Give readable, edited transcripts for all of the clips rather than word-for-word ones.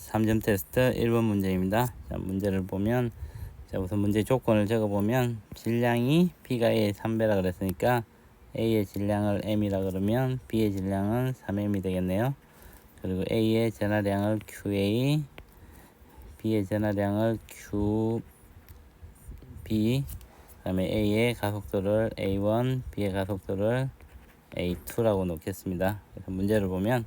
3점 테스트 1번 문제입니다. 자, 문제를 보면, 자, 우선 문제 조건을 적어보면, 질량이 B가 A의 3배라 그랬으니까 A의 질량을 M이라 그러면 B의 질량은 3M이 되겠네요. 그리고 A의 전하량을 QA, B의 전하량을 QB, 그 다음에 A의 가속도를 A1, B의 가속도를 A2라고 놓겠습니다. 그래서 문제를 보면,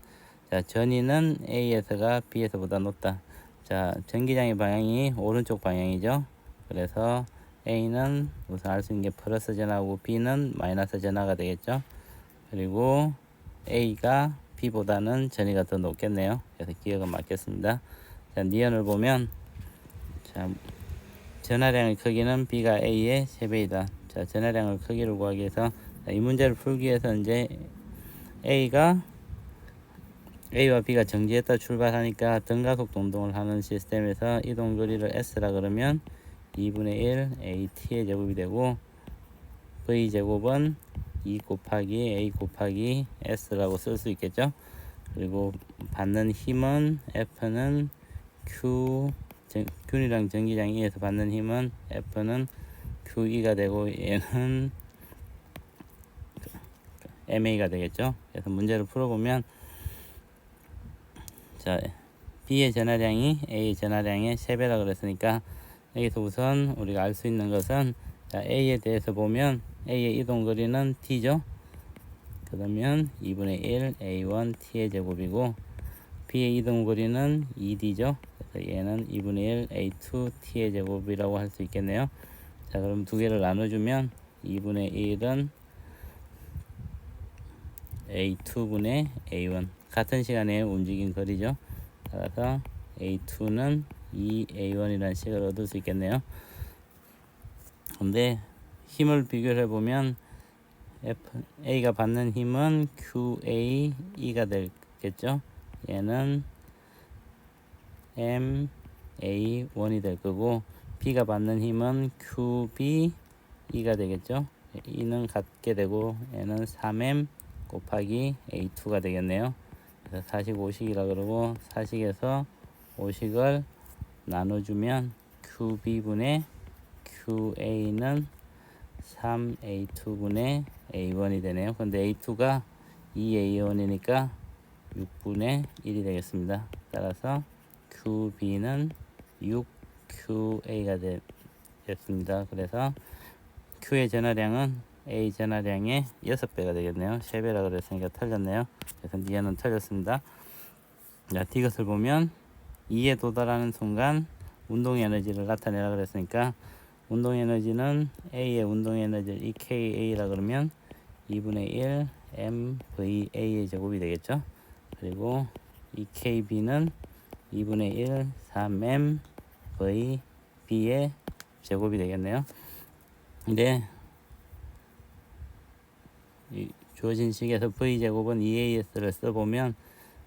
자, 전위는 A에서가 B에서보다 높다. 자, 전기장의 방향이 오른쪽 방향이죠. 그래서 A는 우선 알 수 있는 게 플러스 전하고 B는 마이너스 전하가 되겠죠. 그리고 A가 B보다는 전위가 더 높겠네요. 그래서 기억은 맞겠습니다. 자, 니은을 보면, 자, 전하량의 크기는 B가 A의 3배이다. 자, 전하량의 크기를 구하기 위해서, 이 문제를 풀기 위해서 이제 A와 B가 정지했다 출발하니까 등가속 동동을 하는 시스템에서 이동 거리를 S라 그러면 2분의 1 AT의 제곱이 되고, V 제곱은 2 곱하기 A 곱하기 S라고 쓸 수 있겠죠. 그리고 받는 힘은 F는 Q이랑 전기장 E에서 받는 힘은 F는 QE가 되고, 얘는 MA가 되겠죠. 그래서 문제를 풀어보면, 자, B의 전하량이 A의 전하량의 3배라 그랬으니까 여기서 우선 우리가 알 수 있는 것은, 자, A에 대해서 보면 A의 이동 거리는 T죠. 그러면 2분의 1 A1 T의 제곱이고, B의 이동 거리는 2D죠. 그래서 얘는 2분의 1 A2 T의 제곱이라고 할 수 있겠네요. 자, 그럼 두 개를 나눠주면 2분의 1은 A2분의 A1, 같은 시간에 움직인 거리죠. 따라서 A2는 2A1이라는 식을 얻을 수 있겠네요. 근데 힘을 비교해 보면 A가 받는 힘은 QAE가 되겠죠. 얘는 MA1이 될 거고, B가 받는 힘은 QBE가 되겠죠. E는 같게 되고, 얘는 3M 곱하기 A2가 되겠네요. 그래서 45식이라 그러고, 4식에서 5식을 나눠주면 QB분의 QA는 3A2분의 A1이 되네요. 근데 A2가 2A1이니까 6분의 1이 되겠습니다. 따라서 QB는 6QA가 되겠습니다. 그래서 Q의 전하량은 A 전하량의 6배가 되겠네요. 3배라 그랬으니까 틀렸네요. 그래서 니은은 틀렸습니다. 자, 이것을 보면 2에 도달하는 순간 운동 에너지를 나타내라 그랬으니까, 운동 에너지는 A의 운동 에너지를 EKA라 그러면 2분의 1 MVA의 제곱이 되겠죠. 그리고 EKB는 2분의 1 3MVB의 제곱이 되겠네요. 근데 이 주어진 식에서 V제곱은 2AS를 써보면,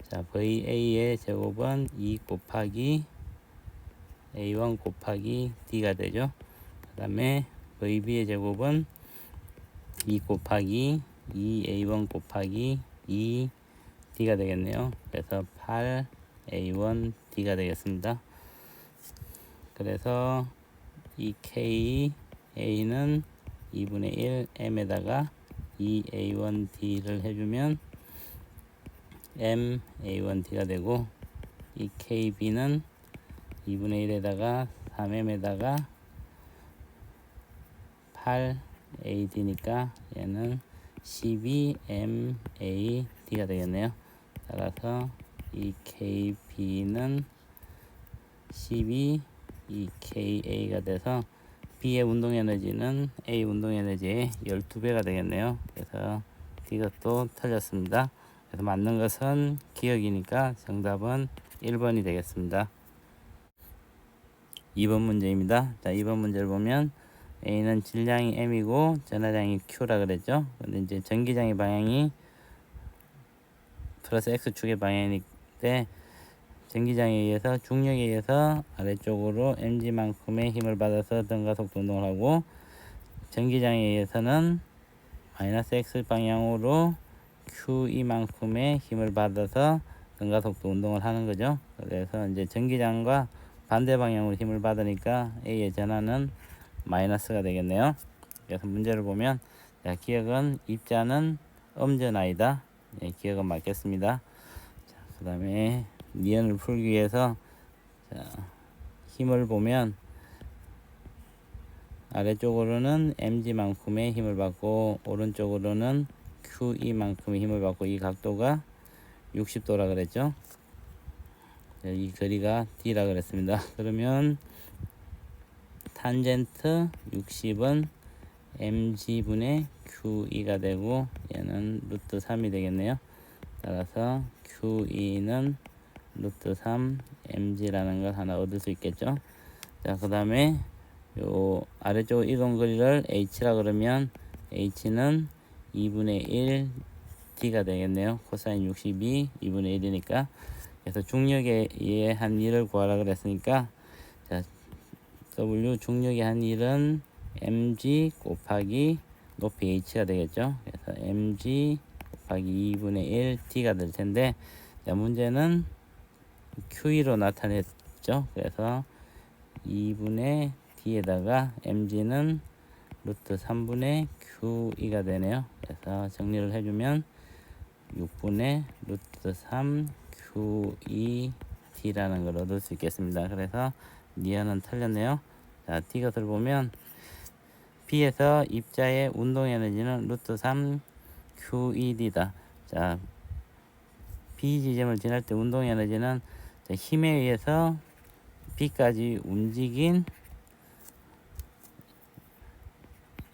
자, VA의 제곱은 2 곱하기 A1 곱하기 D가 되죠. 그 다음에 VB의 제곱은 2 곱하기 2A1 곱하기 2D가 되겠네요. 그래서 8A1D가 되겠습니다. 그래서 이 KA는 2분의 1 M에다가 2A1D를 해주면 MA1D가 되고, 이 KB는 2분의 1에다가 3M에다가 8AD니까 얘는 12MAD가 되겠네요. 따라서 이 KB는 12EKA가 돼서 B의 운동 에너지는 A 운동 에너지의 12배가 되겠네요. 그래서 이것도 틀렸습니다. 그래서 맞는 것은 기억이니까 정답은 1번이 되겠습니다. 2번 문제입니다. 자, 2번 문제를 보면 A는 질량이 M이고 전하량이 Q라 그랬죠. 근데 이제 전기장의 방향이 플러스 X축의 방향인데, 전기장에 의해서 중력에 의해서 아래쪽으로 mg만큼의 힘을 받아서 등가속 운동을 하고, 전기장에 의해서는 마이너스 x 방향으로 qe만큼의 힘을 받아서 등가속도 운동을 하는 거죠. 그래서 이제 전기장과 반대 방향으로 힘을 받으니까 A의 전하는 마이너스가 되겠네요. 그래서 문제를 보면, 자, 기억은 입자는 음전하이다. 예, 기억은 맞겠습니다. 그 다음에 니은을 풀기 위해서, 자, 힘을 보면 아래쪽으로는 mg만큼의 힘을 받고 오른쪽으로는 qe만큼의 힘을 받고, 이 각도가 60도라 그랬죠. 이 거리가 d라 그랬습니다. 그러면 탄젠트 60은 mg분의 qe가 되고, 얘는 루트 3이 되겠네요. 따라서 qe는 루트 3 mg라는 걸 하나 얻을 수 있겠죠. 자, 그 다음에 요 아래쪽 이동 거리를 h라 그러면 h는 2분의 1 d가 되겠네요. 코사인 62 2분의 1이니까. 그래서 중력에 의한 일을 구하라 그랬으니까, 자, W 중력에 한 일은 mg 곱하기 높이 h가 되겠죠. 그래서 mg 곱하기 2분의 1 d가 될 텐데, 자, 문제는 qe로 나타냈죠. 그래서 2분의 d에다가 mg는 루트 3분의 qe가 되네요. 그래서 정리를 해주면 6분의 루트 3 qe d라는 걸 얻을 수 있겠습니다. 그래서 니은은 틀렸네요. 자, T것을 보면 P에서 입자의 운동 에너지는 루트 3 QED다. 자, B 지점을 지날 때 운동 에너지는 힘에 의해서 B까지 움직인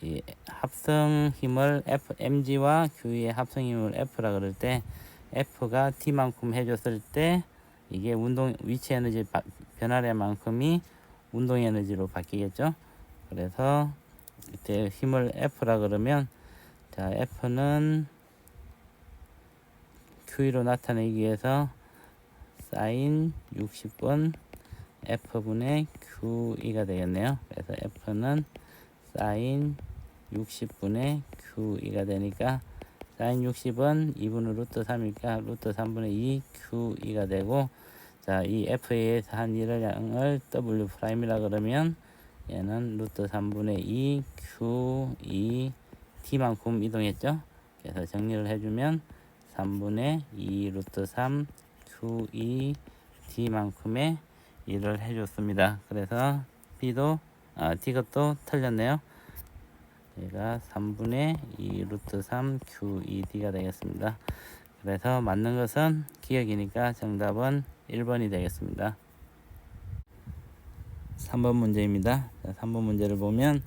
이 합성 힘을 F, mg와 q의 합성 힘을 F라 그럴 때, F가 T만큼 해줬을 때 이게 운동 위치 에너지 변화량만큼이 운동 에너지로 바뀌겠죠. 그래서 이때 힘을 F라 그러면, 자, F는 QE로 나타내기 위해서 사인 60분 F분의 QE가 되겠네요. 그래서 F는 사인 60분의 QE가 되니까, 사인 60은 2분의 루트 3이니까 루트 3분의 2 QE가 되고, 자, 이 F에 의해서 한 일을 양을 W 프라임이라 그러면 얘는 루트 3분의 2 QE T만큼 이동했죠. 그래서 정리를 해주면 3분의 2 루트 3 QE T만큼의 일을 해줬습니다. 그래서 T것도 틀렸네요. 얘가 3분의 2 루트 3 QED가 되겠습니다. 그래서 맞는 것은 기억이니까 정답은 1번이 되겠습니다. 3번 문제입니다. 자, 3번 문제를 보면,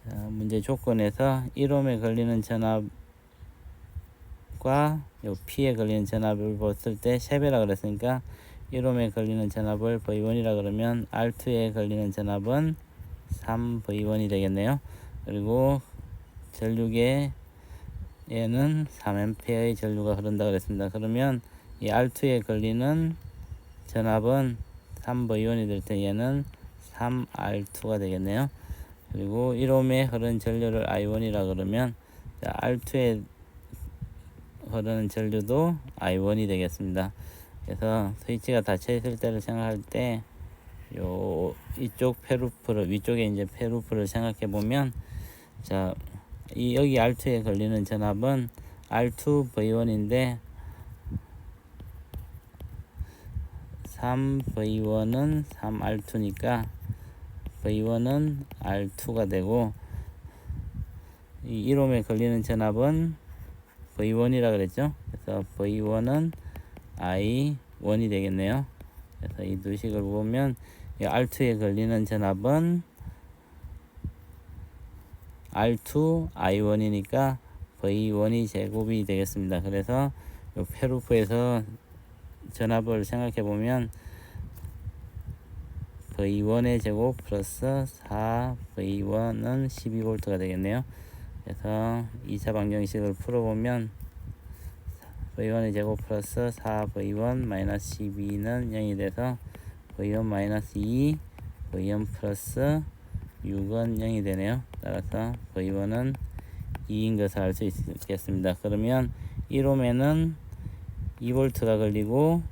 자, 문제 조건에서 1옴에 걸리는 전압과 요 P에 걸리는 전압을 봤을 때 쉐베라 그랬으니까 1옴에 걸리는 전압을 V1이라 그러면 R2에 걸리는 전압은 3V1이 되겠네요. 그리고 전류계 얘는 3A의 전류가 흐른다 그랬습니다. 그러면 이 R2에 걸리는 전압은 3V1이 될 때 얘는 3R2가 되겠네요. 그리고 1옴에 흐르는 전류를 I1이라 그러면, 자, R2에 흐르는 전류도 I1이 되겠습니다. 그래서 스위치가 닫혀 있을 때를 생각할 때, 이쪽 페루프를, 위쪽에 이제 페루프를 생각해 보면, 자, 여기 R2에 걸리는 전압은 R2V1인데 3V1은 3R2니까 V1은 R2가 되고, 이 1옴에 걸리는 전압은 V1이라 그랬죠. 그래서 V1은 I1이 되겠네요. 그래서 이 두 식을 보면 R2에 걸리는 전압은 R2 I1이니까 V1이 제곱이 되겠습니다. 그래서 요 페루프에서 전압을 생각해 보면 V1의 제곱 플러스 4V1은 12V가 되겠네요. 그래서 2차 방정식을 풀어보면 V1의 제곱 플러스 4V1 마이너스 12는 0이 돼서 V1 마이너스 2 V1 플러스 6은 0이 되네요. 따라서 V1은 2인 것을 알 수 있겠습니다. 그러면 1옴에는 2V가 걸리고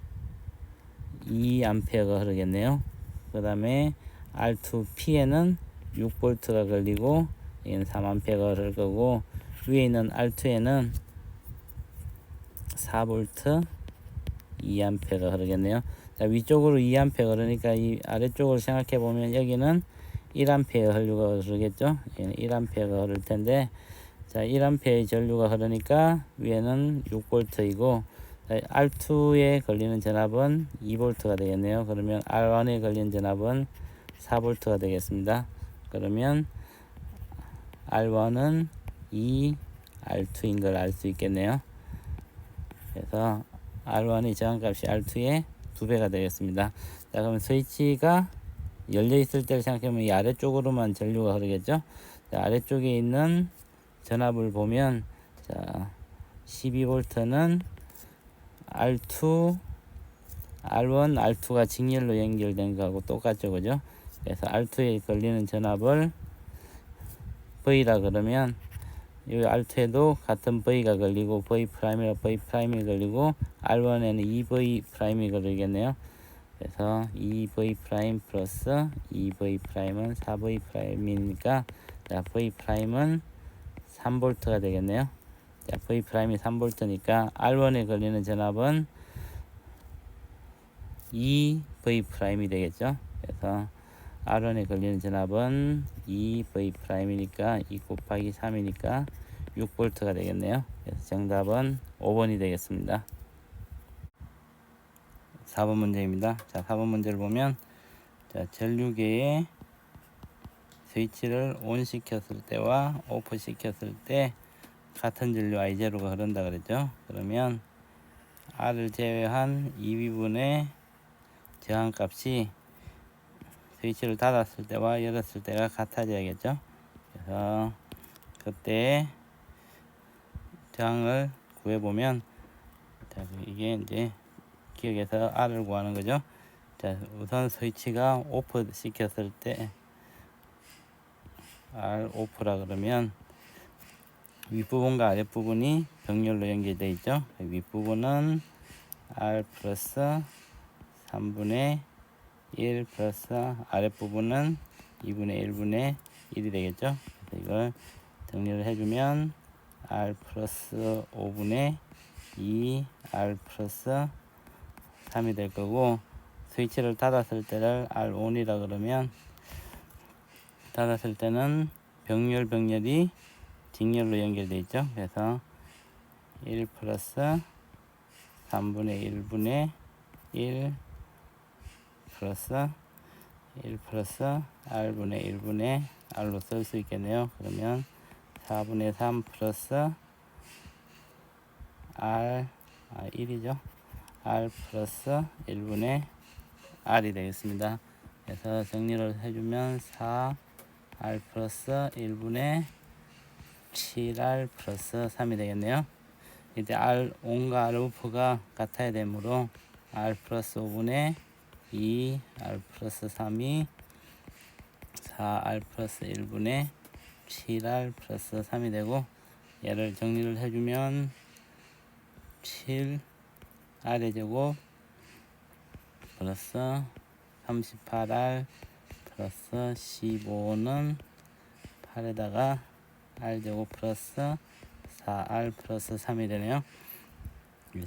2A가 흐르겠네요. 그 다음에 R2P에는 6V가 걸리고 얘는 3A가 흐를 거고, 위에 있는 R2에는 4V 2A가 흐르겠네요. 자, 위쪽으로 2A 흐르니까 이 아래쪽으로 생각해 보면 여기는 1A 전류가 흐르겠죠. 얘는 1A가 흐를 텐데, 자, 1A의 전류가 흐르니까 위에는 6V이고, R2에 걸리는 전압은 2V가 되겠네요. 그러면 R1에 걸리는 전압은 4V가 되겠습니다. 그러면 R1은 2R2인 걸 알 수 있겠네요. 그래서 R1의 저항값이 R2의 2배가 되겠습니다. 자, 그럼 스위치가 열려 있을 때를 생각하면 이 아래쪽으로만 전류가 흐르겠죠. 자, 아래쪽에 있는 전압을 보면, 자, 12V는 R2, R1, R2가 직렬로 연결된 거하고 똑같죠, 그죠? 그래서 R2에 걸리는 전압을 V라 그러면, 이 R2에도 같은 V가 걸리고, V'이라 V'이 걸리고, R1에는 2V'이 걸리겠네요. 그래서 2V' 플러스 2V'은 4V'이니까, 자, V'은 3V가 되겠네요. 자, V'이 3V니까 R1에 걸리는 전압은 2V'이 되겠죠. 그래서 R1에 걸리는 전압은 2V'이니까 2 곱하기 3이니까 6V가 되겠네요. 그래서 정답은 5번이 되겠습니다. 4번 문제입니다. 자, 4번 문제를 보면, 자, 전류계에 스위치를 ON 시켰을 때와 OFF 시켰을 때 같은 전류 I0가 흐른다 그랬죠. 그러면 R을 제외한 2부분의 저항값이 스위치를 닫았을 때와 열었을 때가 같아져야겠죠. 그래서 그때 저항을 구해보면, 자, 이게 이제 기억에서 R을 구하는 거죠. 자, 우선 스위치가 오프 시켰을 때 R 오프라 그러면 윗부분과 아랫부분이 병렬로 연결되어 있죠. 윗부분은 R 플러스 3분의 1 플러스 아랫부분은 2분의 1분의 1이 되겠죠. 그래서 이걸 정리를 해주면 R 플러스 5분의 2 R 플러스 3이 될 거고, 스위치를 닫았을 때를 R ON이라 그러면, 닫았을 때는 병렬이 직렬로 연결되어 있죠. 그래서 1 플러스 3분의 1분의 1 플러스 1 플러스 R분의 1분의 R로 쓸 수 있겠네요. 그러면 4분의 3 플러스 R, 1이죠. R 플러스 1분의 R이 되겠습니다. 그래서 정리를 해주면 4R 플러스 1분의 7R 플러스 3이 되겠네요. 이때 R1과 R5가 같아야 되므로 R 플러스 5분의 2 R 플러스 3이 4R 플러스 1분의 7R 플러스 3이 되고, 얘를 정리를 해주면 7R의 제곱 플러스 38R 플러스 15는 8에다가 R제곱 플러스 4R 플러스 3이 되네요.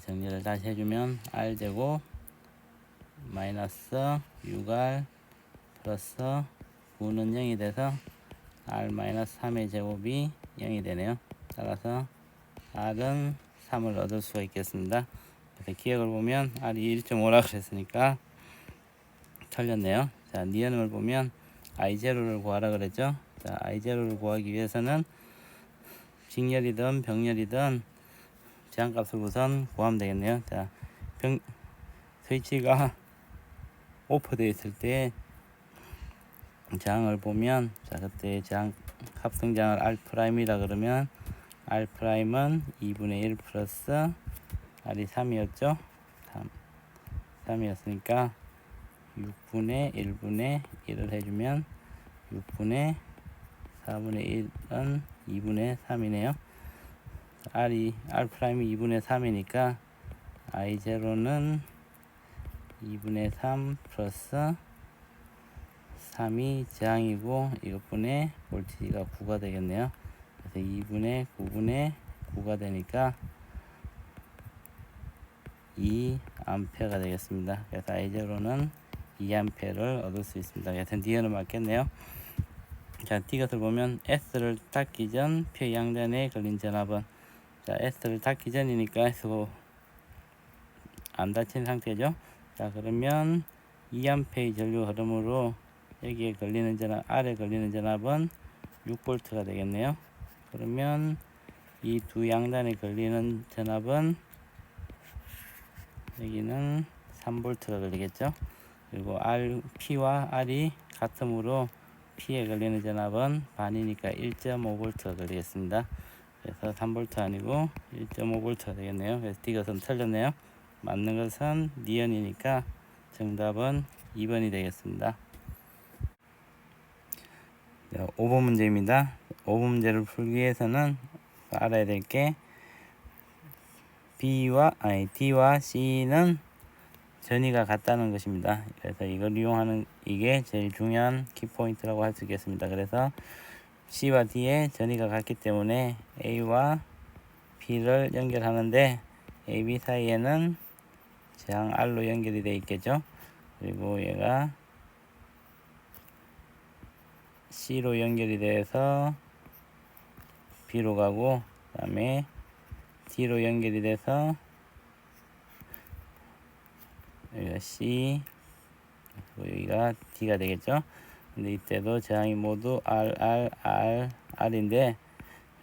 정리를 다시 해주면 R제곱 마이너스 6R 플러스 9는 0이 돼서 R 마이너스 3의 제곱이 0이 되네요. 따라서 R은 3을 얻을 수가 있겠습니다. 그래서 기억을 보면 R이 1.5라 그랬으니까 틀렸네요. 자, 니은을 보면 I0를 구하라 그랬죠. 자, I0를 구하기 위해서는 직렬이든 병렬이든 저항값을 우선 구하면 되겠네요. 자, 스위치가 오프되어 있을 때 저항을 보면, 자, 그때 저항 합성저항을 R'이라 그러면 R'은 2분의 1 플러스 R이 3이었죠. 3이었으니까 6분의 1분의 1을 해주면 6분의 4분의 1은 2분의 3이네요. R'이 2분의 3이니까 I0는 2분의 3 플러스 3이 저항이고 이것분의 볼티지가 9가 되겠네요. 그래서 2분의 9분의 9가 되니까 2A가 되겠습니다. 그래서 I0는 2A를 얻을 수 있습니다. 여튼 D는 맞겠네요. 자, D것을 보면 S를 닫기 전 표 양단에 걸린 전압은, 자, S를 닫기 전이니까 S 안 닫힌 상태죠. 자, 그러면 2A의 전류 흐름으로 여기에 걸리는 전압, R에 걸리는 전압은 6V가 되겠네요. 그러면 이 두 양단에 걸리는 전압은 여기는 3V가 걸리겠죠. 그리고 P와 R이 같으므로 P에 걸리는 전압은 반이니까 1.5V가 걸리겠습니다. 그래서 3V 아니고 1.5V가 되겠네요. 그래서 D것은 틀렸네요. 맞는 것은 니은이니까 정답은 2번이 되겠습니다. 5번 문제입니다. 5번 문제를 풀기 위해서는 알아야 될 게 D와 C는 전이가 같다는 것입니다. 그래서 이걸 이용하는 이게 제일 중요한 키포인트라고 할 수 있겠습니다. 그래서 C와 D의 전이가 같기 때문에 A와 B를 연결하는데 AB 사이에는 저항 R로 연결이 되어 있겠죠. 그리고 얘가 C로 연결이 돼서 B로 가고, 그 다음에 D로 연결이 돼서 여기가 C, 여기가 D가 되겠죠. 근데 이때도 저항이 모두 R인데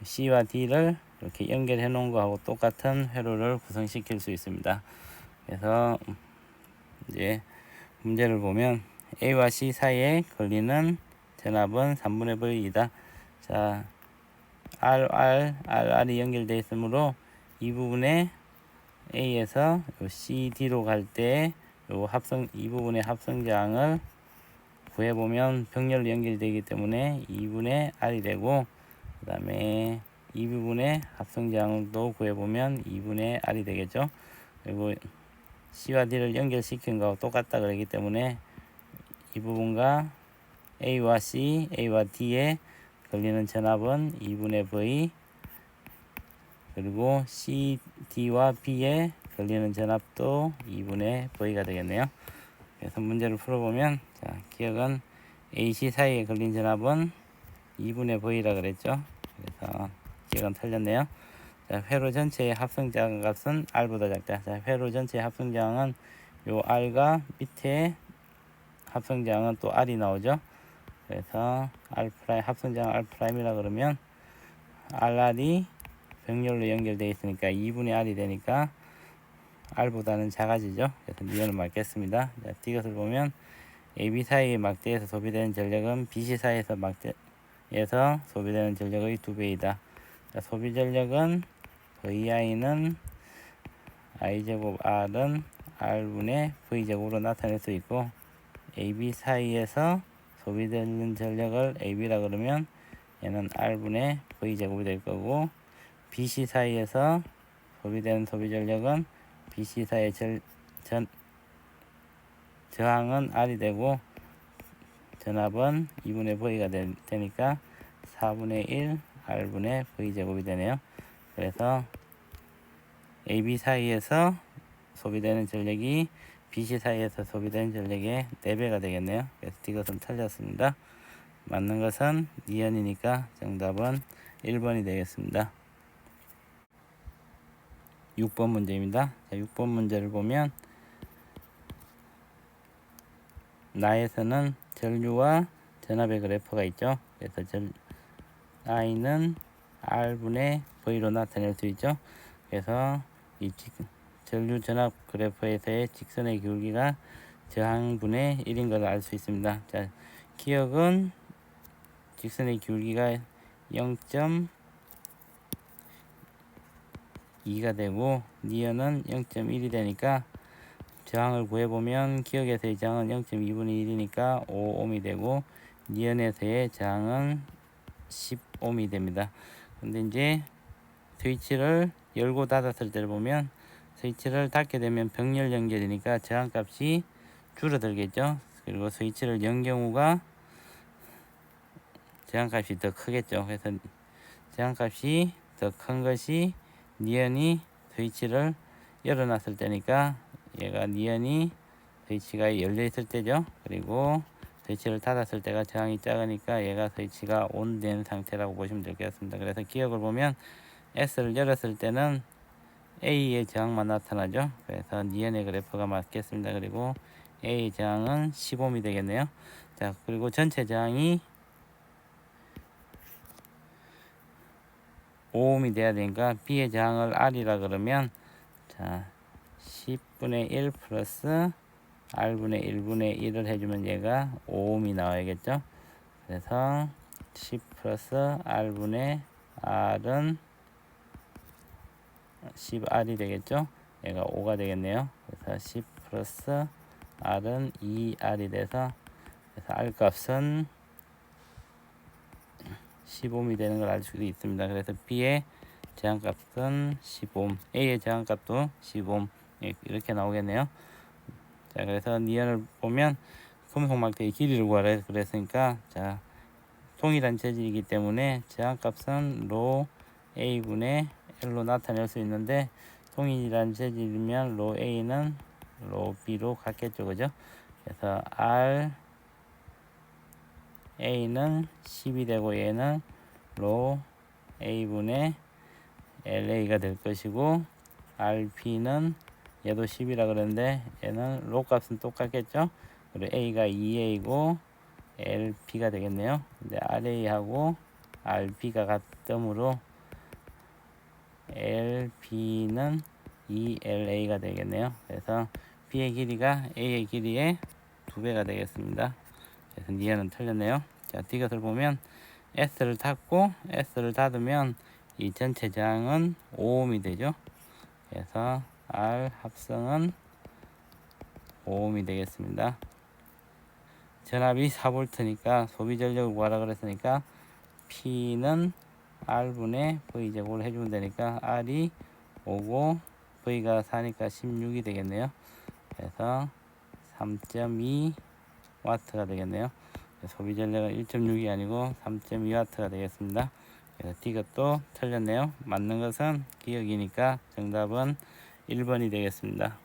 C와 D를 이렇게 연결해 놓은 거하고 똑같은 회로를 구성시킬 수 있습니다. 그래서 이제 문제를 보면 A와 C 사이에 걸리는 전압은 3분의 V이다. 자, RR이 연결되어 있으므로 이 부분에 A에서 CD로 갈 때 이 부분의 합성저항을 구해보면 병렬로 연결되기 때문에 2분의 R이 되고, 그 다음에 이 부분의 합성저항도 구해보면 2분의 R이 되겠죠. 그리고 C와 D를 연결시킨 거하고 똑같다 그러기 때문에 이 부분과 A와 C, A와 D에 걸리는 전압은 2분의 V, 그리고 C, D와 B에 걸리는 전압도 2분의 V가 되겠네요. 그래서 문제를 풀어보면, 자, 기억은 AC 사이에 걸린 전압은 2분의 V라 그랬죠. 그래서 기억은 틀렸네요. 자, 회로 전체의 합성저항 값은 R보다 작다. 자, 회로 전체의 합성저항은 요 R과 밑에 합성저항은 또 R이 나오죠. 그래서 합성저항 R'이라 그러면 RR이 병렬로 연결되어 있으니까 2분의 R이 되니까 R보다는 작아지죠. 그래서 니은을 맞겠습니다. 자, D것을 보면 AB 사이의 막대에서 소비되는 전력은 BC 사이에서 막대에서 소비되는 전력의 2배이다. 자, 소비 전력은 VI는 I제곱 R은 R분의 V제곱으로 나타낼 수 있고, AB 사이에서 소비되는 전력을 AB라 그러면 얘는 R분의 V제곱이 될 거고, BC 사이에서 소비되는 소비 전력은 BC 사이의 저항은 R이 되고 전압은 2분의 V가 되니까 4분의 1 R분의 V제곱이 되네요. 그래서 AB 사이에서 소비되는 전력이 BC 사이에서 소비되는 전력의 4배가 되겠네요. 그래서 이것은 틀렸습니다. 맞는 것은 니은이니까 정답은 1번이 되겠습니다. 6번 문제입니다. 자, 6번 문제를 보면 나에서는 전류와 전압의 그래프가 있죠. 그래서 I는 R분의 V로 나타낼 수 있죠. 그래서 이 전류 전압 그래프에서의 직선의 기울기가 저항분의 1인 것을 알 수 있습니다. 자, 기억은 직선의 기울기가 0.2가 되고 니은은 0.1이 되니까 저항을 구해보면 기억에서의 저항은 0.2분의 1이니까 5ohm이 되고 니은에서의 저항은 10ohm이 됩니다. 근데 이제 스위치를 열고 닫았을 때를 보면 스위치를 닫게 되면 병렬 연결이니까 저항값이 줄어들겠죠. 그리고 스위치를 연 경우가 저항값이 더 크겠죠. 그래서 저항값이 더 큰 것이 니언이 스위치를 열어놨을 때니까 얘가 니언이 스위치가 열려 있을 때죠. 그리고 스위치를 닫았을 때가 저항이 작으니까 얘가 스위치가 온 된 상태라고 보시면 될 것 같습니다. 그래서 기억을 보면 S를 열었을 때는 A의 저항만 나타나죠. 그래서 니은의 그래프가 맞겠습니다. 그리고 A의 저항은 10ohm이 되겠네요. 자, 그리고 전체 저항이 5ohm이 돼야 되니까 B의 저항을 R이라 그러면 자 10분의 1 플러스 R분의 1분의 1을 해주면 얘가 5ohm이 나와야겠죠. 그래서 10 플러스 R분의 R은 10R이 되겠죠. 얘가 5가 되겠네요. 그래서 10 플러스 R은 2R이 돼서 그래서 R 값은 10ohm이 되는 걸 알 수 있습니다. 그래서 B의 저항값은 10ohm, A의 저항값도 10ohm 이렇게 나오겠네요. 자, 그래서 니은을 보면 금속 막대의 길이를 구하라 그랬으니까 자 동일한 재질이기 때문에 저항값은 로 A분의 L로 나타낼 수 있는데 동일한 재질이면 로 A는 로 B로 같겠죠, 그죠? 그래서 R A는 10이 되고 얘는 로 A분의 LA가 될 것이고 RP는 얘도 10이라 그러는데 얘는 로 값은 똑같겠죠? 그리고 A가 2A고 LP가 되겠네요. 근데 RA하고 RP가 같으므로 LP는 2LA가 되겠네요. 그래서 B의 길이가 A의 길이의 2배가 되겠습니다. 그래서 니은은 틀렸네요. 자, D것을 보면 S를 닫으면 이 전체 저항은 5ohm이 되죠. 그래서 R 합성은 5ohm이 되겠습니다. 전압이 4V니까 소비 전력을 구하라 그랬으니까 P는 R분의 V제곱을 해주면 되니까 R이 5고 V가 4니까 16이 되겠네요. 그래서 3.2W가 되겠네요. 소비 전력은 1.6이 아니고 3.2W가 되겠습니다. 그래서 D것도 틀렸네요. 맞는 것은 기억이니까 정답은 1번이 되겠습니다.